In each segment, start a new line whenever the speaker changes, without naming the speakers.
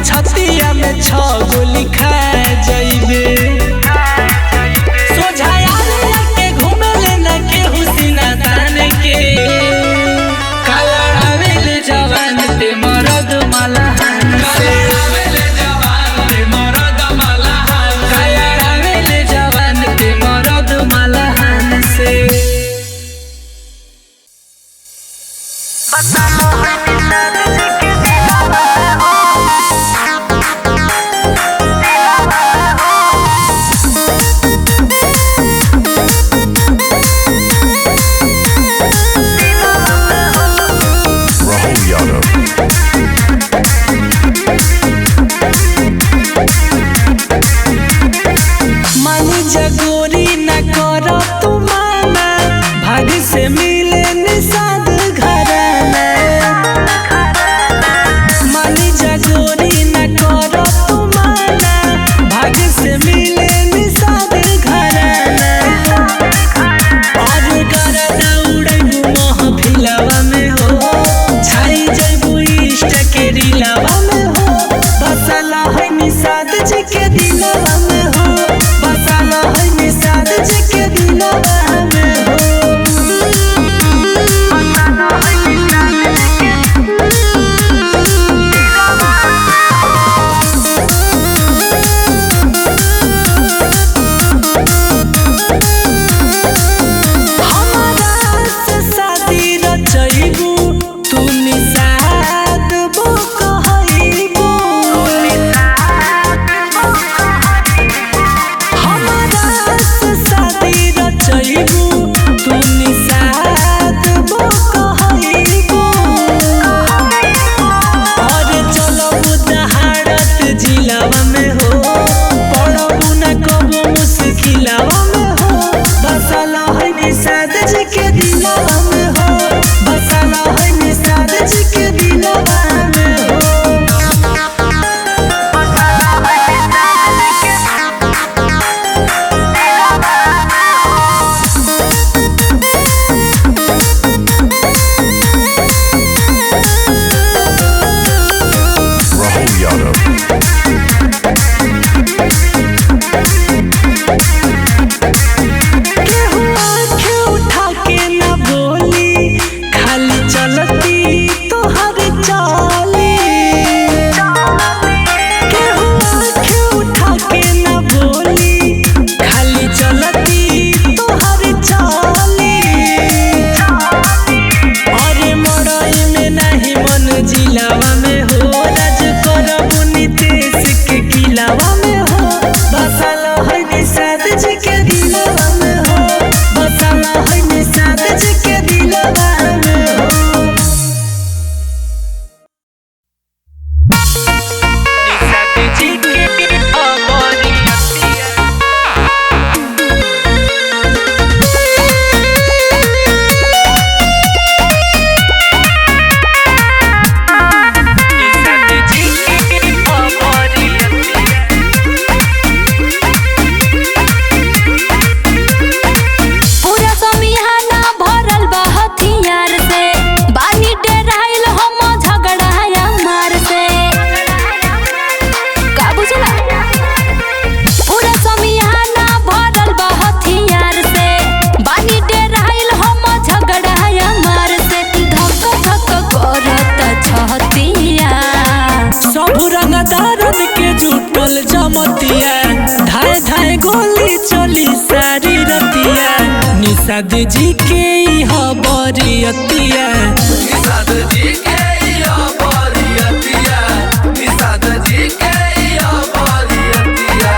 छतिया में 6 गोली खा जाइबे। सोझाया के घूमे लेना के हुसीना तान के कालावेले जवान ते मरद मलहान से कालावेले जवान ते मरद मलहान से। मानी जगोरी न करो तू माना, भाग से मिले निषाद घराना। मानी जगोरी न करो तू माना, भाग से मिले निषाद घराना। और गरदा उड़ैबू महफिलवा में हो, छाई जैबू इष्ट के रिलवा में हो। बसला है निषाद जी के दिलवा में हो, बसला है निषाद जी के दिलवा में हो। हमारा से शादी रचैबू तू निषाद बो कहैबू। हमारा से शादी रचैबू तू निषाद बो कहैबू। और चलबू दहाड़त जिलावा में हो, पड़बू न कबू मुश्किलवा में हो। बसला है निषाद जी के दिलवा में हो, बसला है निषाद जी के दिलवा में हो। केहू आँखें उठा के न बोली, खाली चलती तोहर चाली। केहू आँखें उठा के न बोली, खाली चलती तोहर चाली। अरे मड़ई में नहीं मन जिलावा में हो, राज करबू नीतीश के किलावा में हो। बसला है निषाद जी के दिलवा में हो, बसला है निषाद जी के दिलवा में हो। निषाद जी के अमरिया निषाद जी के अमरिया।
पूरा समिहाना भरल बा हथियार से, बानी डेराइल हम झगड़ाया मार से। का बुझला? पूरा समिहाना भरल बा हथियार से, बानी डेराइल हम झगड़ाया मार से। धक धक करत छतिया,
सब रंगदारन के जुटल जमतिया, धाय धाय गोली चली सारी रतिया। निषाद जी के ई हबरियतिया,
निषाद जी के या बरियतिया, निषाद जी के या बरियतिया।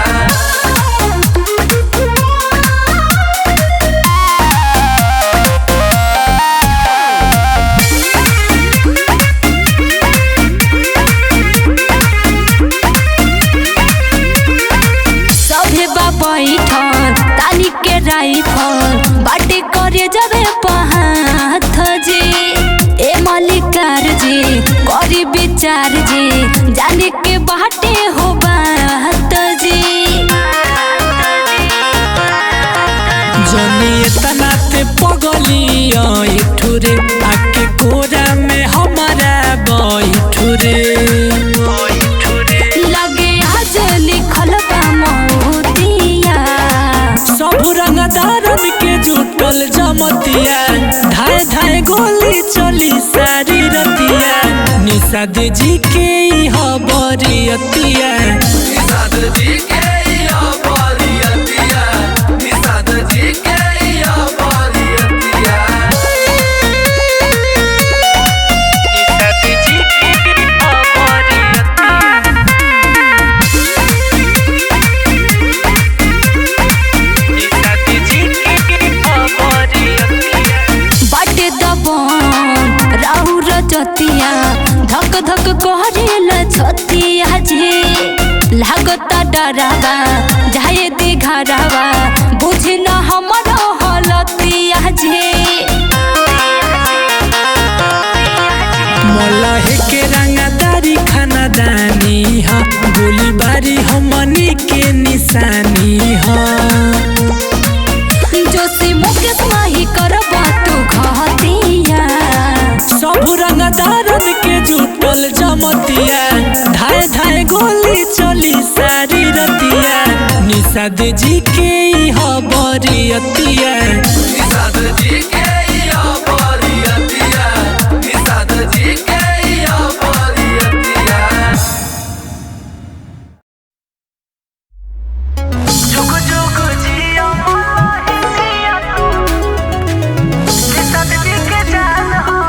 सभे बा बैठल ताली के राइफल, बाटे करे जबे पहाथ जी। ए मलिकार जी करी विचार जी, जाने के बाटे हो बात जी।
जनी तना ते पगलिया ठुरे, आके कोरा में हमारा बैठुरे। जुटल जमतिया धाए धाए गोली चली सारी रतिया निषाद जी के बरियतिया
निषाद जी के बरियतिया निषाद जी के
जतिया धक धक करेला छतिया जे लागता डरावा जाए दे घरावा बुझे न हमर हलतिया जे
मलह के रंगदारी खानदानी हा गोली बारी हमनी के निशानी हा
जोशी मुकेश माही करबा तू घतिया
सब रंगदारन के जुटल जमतिया धाए धाए गोली चली सारी रतिया निषाद जी के बरियतिया
निषाद जी के बरियतिया निषाद जी के बरियतिया जुग जुग जिया मोहिया तू निषाद जी के जान हो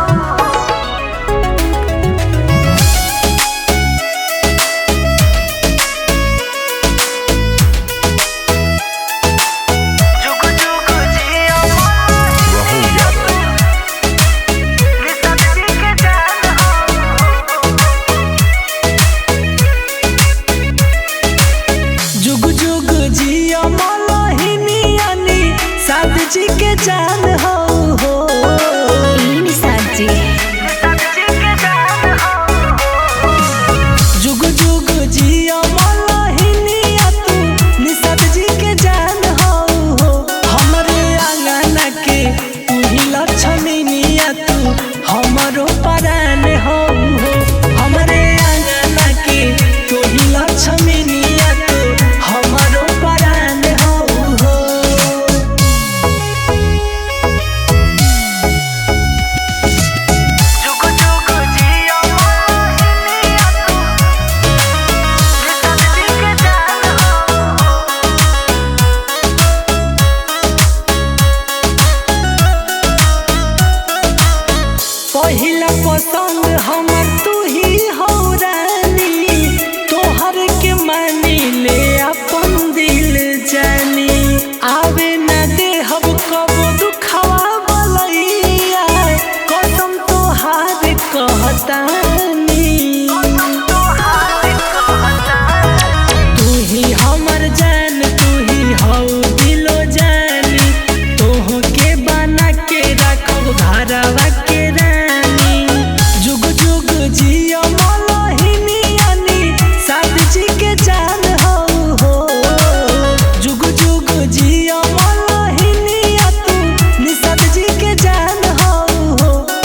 जी के जान हो
निषाद जी
जुग जुग जिया मलहिनिया तू निषाद जी के जान हो हमरे आंगन के तू ही लक्ष्मीनिया तू हमरो परान हो हमरे आंगन के तू ही लक्ष्मीनिया तू हमरो परान हो पहिला पसंद हमर तू ही हो रानी तोहर के मानी ले अपन दिल जानी आवे न दे हम कबो दुखवा बलैया कसम तोहार कहतानी तू ही हमर जान तू ही हो दिलो जानी तोह के बना के रखब घरवा के जुग जुग जिया मलहिनिया निषाद जी के जान हो जुग जुग जिया मलहिनिया तू निषाद जी के जान हो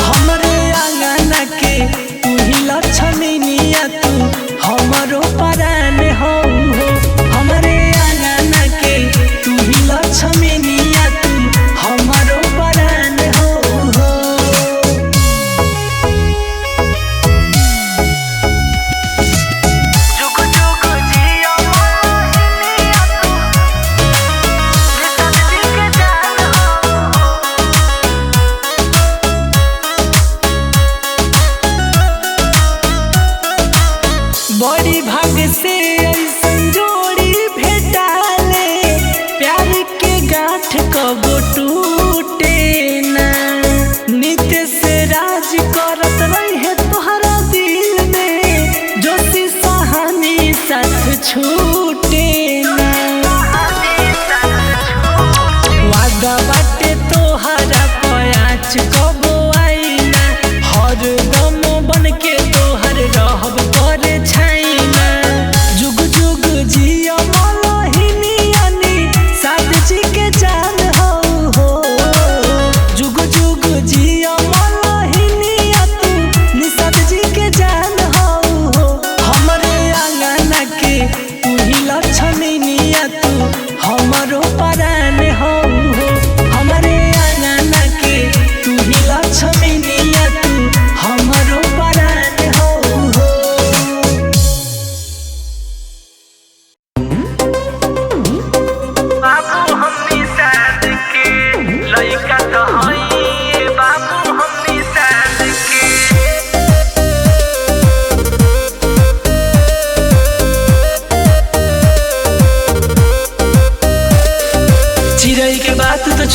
हमरे आंगन के तू ही लक्ष्मीनिया तू हमरो परान हो हमरे आंगन के तू ही लक्ष्मीनिया तू हमरो परान हो बड़ी भाग से ऐसन जोड़ी भेटाले प्यार के गांठ कबो टूटे ना नित्य से राज करत रहे तोहरा दिल में जोशी सहानी साथ छूटे ना वादा बाटे तोहरा पयाच कबो आई ना हर दम बन के तोहर रहब करे छैना जुग जुग जिया मलहिनिया निषाद जी के जान हो जुग जुग जिया मलहिनिया तू निषाद जी के जान हो हमरे आंगन के तू ही लक्ष्मीनिया तू हमरो परान हो हमरे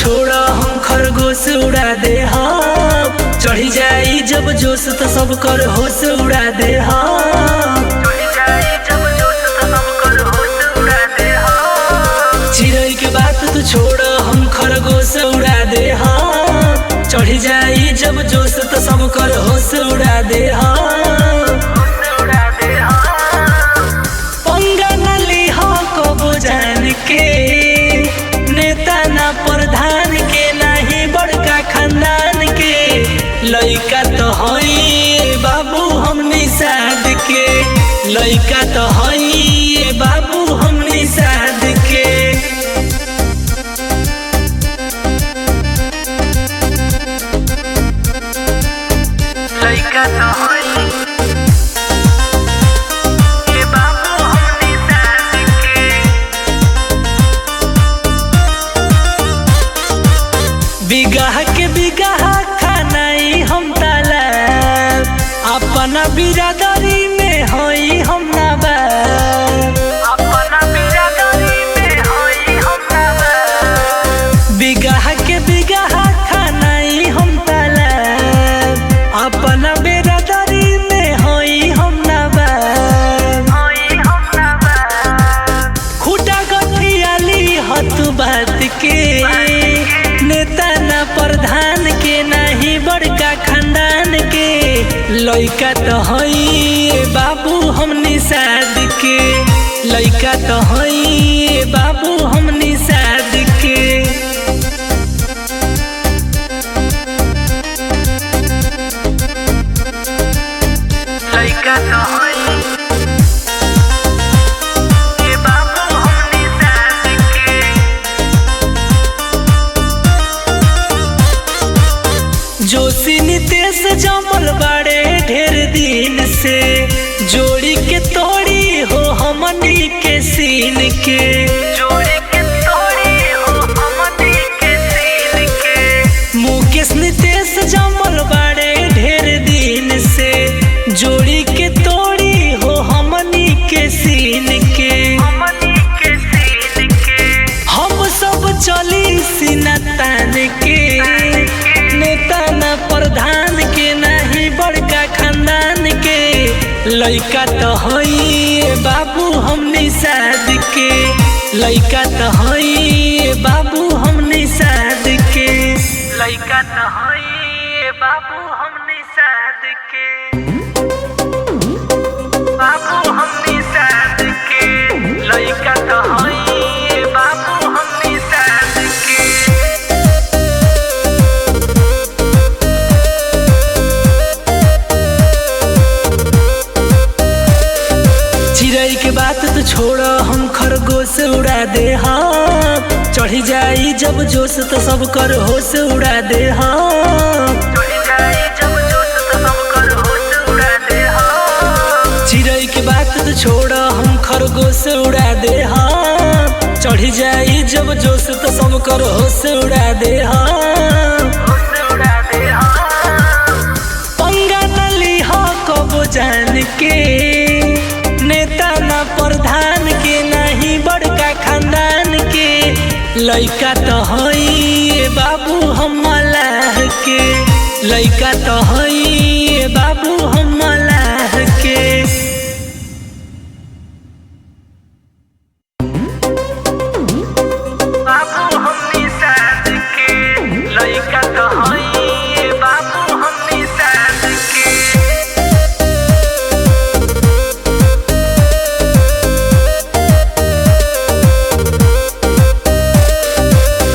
छोड़ा हम खरगोश उड़ा दे हम। चढ़ी जाई जब जोश तो सब कर होश उड़ा दे हम। चिड़ै के बात तू छोड़ा हम खरगोश उड़ा दे हम। चढ़ी जाई जब जोश तो सब कर होश उड़ा दे हम। पंगा न लिहा कबो जान के, नेता ना प्रधान के नाही बड़का खानदान के। लइका तो हई बाबू हम निषाद के, लइका तो हई बाबू हम निषाद के। लइका तो हई बाबू हम निषाद के। बिगहा के बिगहा खानाई हम तालाब, अपना बिरादरी में होई हम नवाब। अपना बिरादरी में होई हम नवाब। बिगहा के बिगहा खानाई हम तालाब, अपना बिरादरी में होई हम नवाब। खुटा गठियाली हतु बात के, नेता ना प्रधान के नाही बड़का खानदान के। लइका तो हई बाबू हम निषाद के, लइका तो हई बाबू हम निषाद के। लइका तो हई बाबू हम निषाद के। जोशी नितेश जमल बाड़े ढेर दिन से, जोड़ी के तोड़ी हो हमनी के सीन के। जोड़ी के तोड़ी हो हमनी के सीन के। मुकेश नितेश जमल बाड़े ढेर दिन से, जोड़ी के तोड़ी हो हमनी के सीन के। हमनी के सीन के। हम सब चली सीना तान के, नेता ना प्रधान के नाही बड़का खानदान के। लइका तो हई बाबू हम निषाद के, लइका तो हई बाबू हम निषाद के। लइका तो हई बाबू हम निषाद के, बाबू हम निषाद के। लइका तो हई बाबू हम निषाद के। चिड़ै के बात तो छोड़ा हम खरगोश उड़ा दे हम। चढ़ी जाई जब जोश तो सब कर होश उड़ा दे हम। चिड़ै के बात तो छोड़ा हम खरगोश उड़ा दे हम। चढ़ी जाई जब जोश तो सब कर होश उड़ा दे हम। पंगा न लिहा कबो जान के, नेता ना प्रधान के नाही बड़का खानदान के। लइका तो हई बाबू हम मलाह के, लइका तो हई बाबू हम मलाह के। बाबू हम निषाद के, लइका तो हई बाबू हम निषाद के।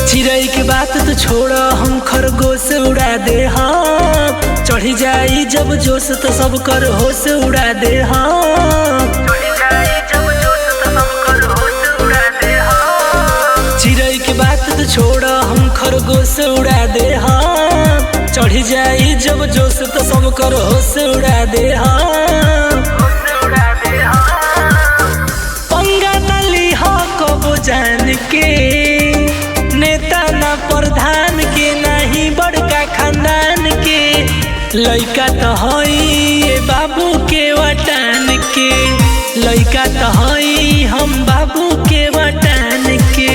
चिड़ै के बात तो छोड़ा हम खरगोश उड़ा दे हम। चढ़ी जाई जब जोश तो सब कर होश उड़ा दे हम। चिड़ै के बात तो छोड़ा हम खरगोश उड़ा दे हम। चढ़ी जाई जब जोश तो सब कर होश उड़ा दे हम। पंगा न लिहा कबो जान के, नेता ना प्रधान के नाही बड़का खानदान के। लइका तो हई बाबू के वटान के, लइका तो हई हम बाबू के वटान के।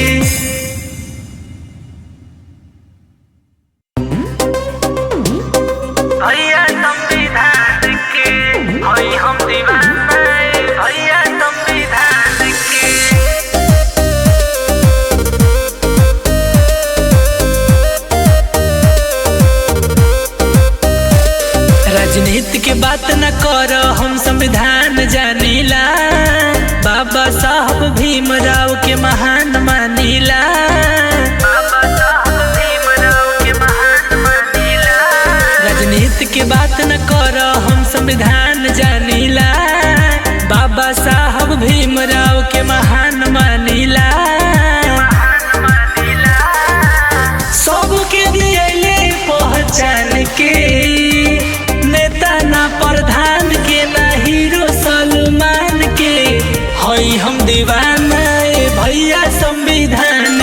भीमराव के महान मानीला।
बाबा साहब भीमराव के महान मानीला।
राजनीति के बात न कर, हम संविधान जानीला। बाबा साहब भीमराव के महान मानीला। सबके दियले पहचान के, नेता ना प्रधान के ना हीरो सलमान के। हई हम दीवाना ए भैया संविधान